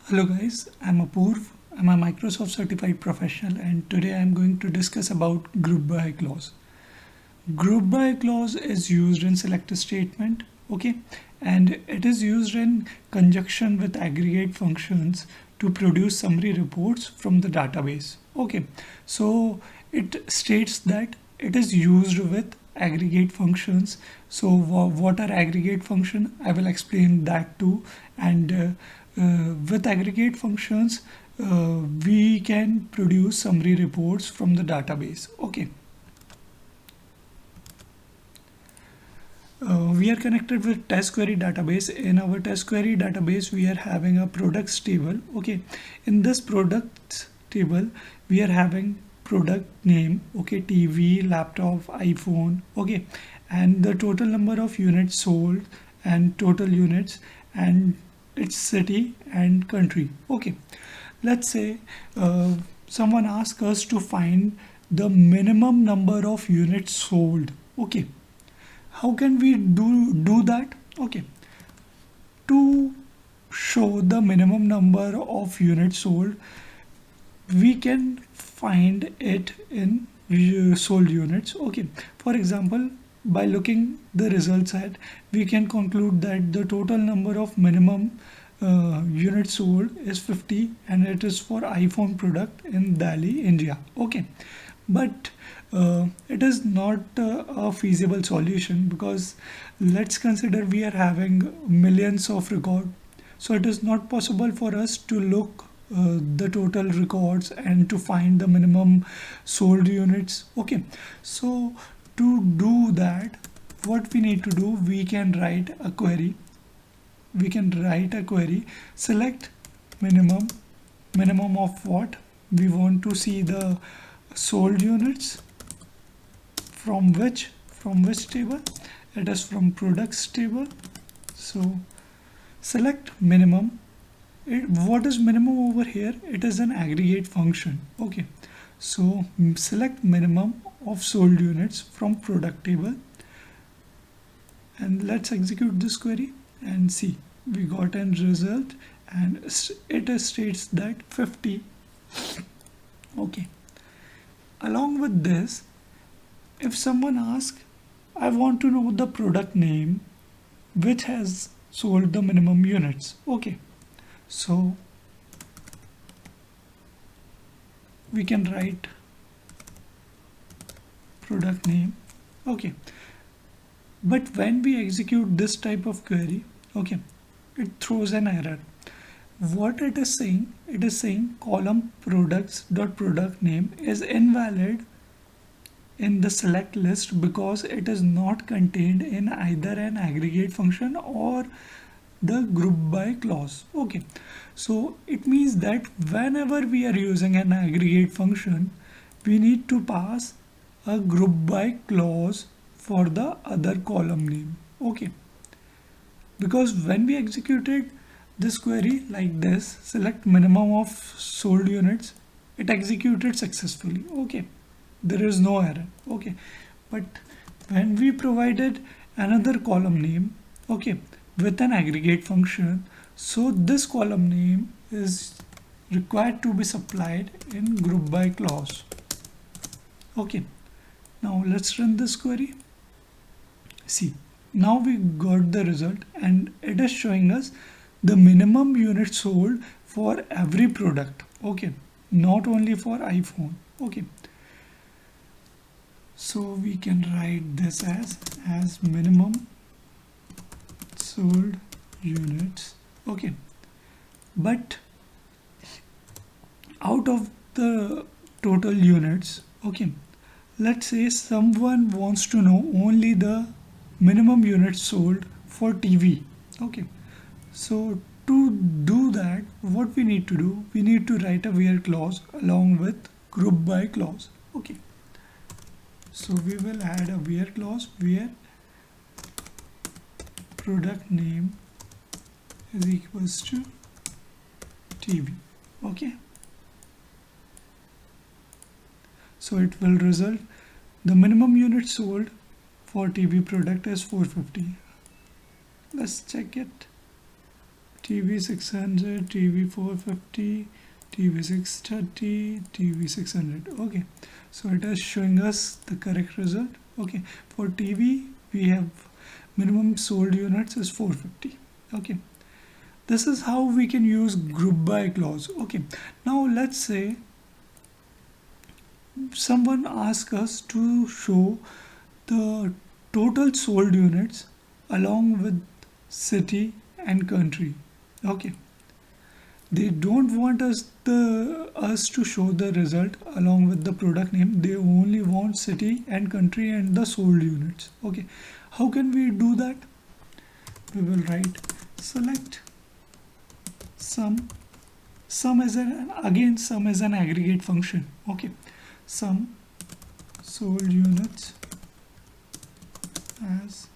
Hello guys, I'm Apoorv. I'm a Microsoft certified professional and today I'm going to discuss about group by clause. Group by clause is used in select statement, okay, and it is used in conjunction with aggregate functions to produce summary reports from the database. Okay, so it states that it is used with aggregate functions. So what are aggregate function? I will explain that too. And with aggregate functions, we can produce summary reports from the database. Okay. We are connected with test query database. In our test query database, we are having a products table. Okay, in this products table, we are having product name. Okay, TV, laptop, iPhone. Okay, and the total number of units sold and total units and its city and country. Okay, let's say someone asks us to find the minimum number of units sold. Okay, how can we do that? Okay, to show the minimum number of units sold, we can find it in sold units. Okay, for example, by looking the result set, we can conclude that the total number of minimum units sold is 50 and it is for iPhone product in Delhi, India. Okay, but it is not a feasible solution because let's consider we are having millions of records, so it is not possible for us to look the total records and to find the minimum sold units. Okay, so to do that, what we need to do, we can write a query. Select minimum of what we want to see, the sold units from which table. It is from products table. So select minimum. What is minimum over here? It is an aggregate function. Okay, so select minimum of sold units from product table and let's execute this query and see, we got a result and it states that 50. Okay, along with this, if someone asks, I want to know the product name which has sold the minimum units. Okay, so we can write product name. Okay, but when we execute this type of query, okay, it throws an error. What it is saying? It is saying column products.product name is invalid in the select list because it is not contained in either an aggregate function or the group by clause. Okay, so it means that whenever we are using an aggregate function, we need to pass a group by clause for the other column name. Okay, because when we executed this query like this, select minimum of sold units, it executed successfully. Okay, there is no error. Okay, but when we provided another column name, okay, with an aggregate function, so this column name is required to be supplied in group by clause. Okay, now let's run this query. See, now we got the result and it is showing us the minimum units sold for every product. Okay, not only for iPhone. Okay, so we can write this as minimum sold units. Okay, but out of the total units, okay, let's say someone wants to know only the minimum units sold for TV. Okay, so to do that, what we need to do, we need to write a where clause along with group by clause. Okay, so we will add a where clause where product name is equals to TV. Okay, so it will result the minimum units sold for TV product is 450. Let's check it. TV 600, TV 450, TV 630, TV 600. Okay, so it is showing us the correct result. Okay, for TV we have minimum sold units is 450. Okay, this is how we can use group by clause. Okay, now let's say someone asks us to show the total sold units along with city and country. Okay, they don't want us to show the result along with the product name. They only want city and country and the sold units. Okay, how can we do that? We will write select sum is an aggregate function. Okay, sum sold units as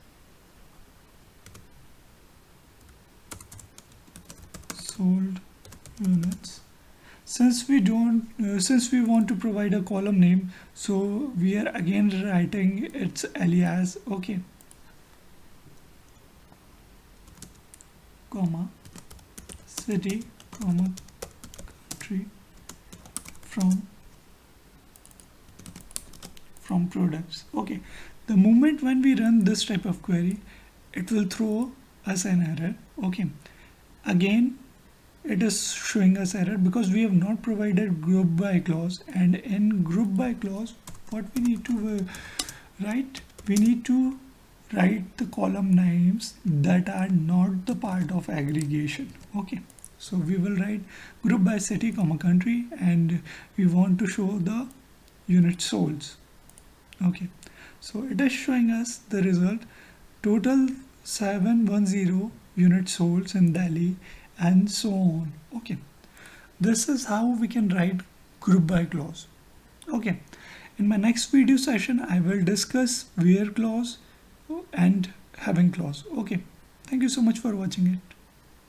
sold units. Since we want to provide a column name, so we are again writing its alias. Okay, comma city, comma country, from products. Okay, the moment when we run this type of query, it will throw us an error. Okay, again it is showing us error because we have not provided group by clause, and in group by clause what we need to write, we need to write the column names that are not the part of aggregation. Okay, so we will write group by city, comma country, and we want to show the unit solds. Okay, so it is showing us the result total 710 unit solds in Delhi and so on. Okay, this is how we can write group by clause. Okay, in my next video session I will discuss where clause and having clause. Okay, thank you so much for watching it.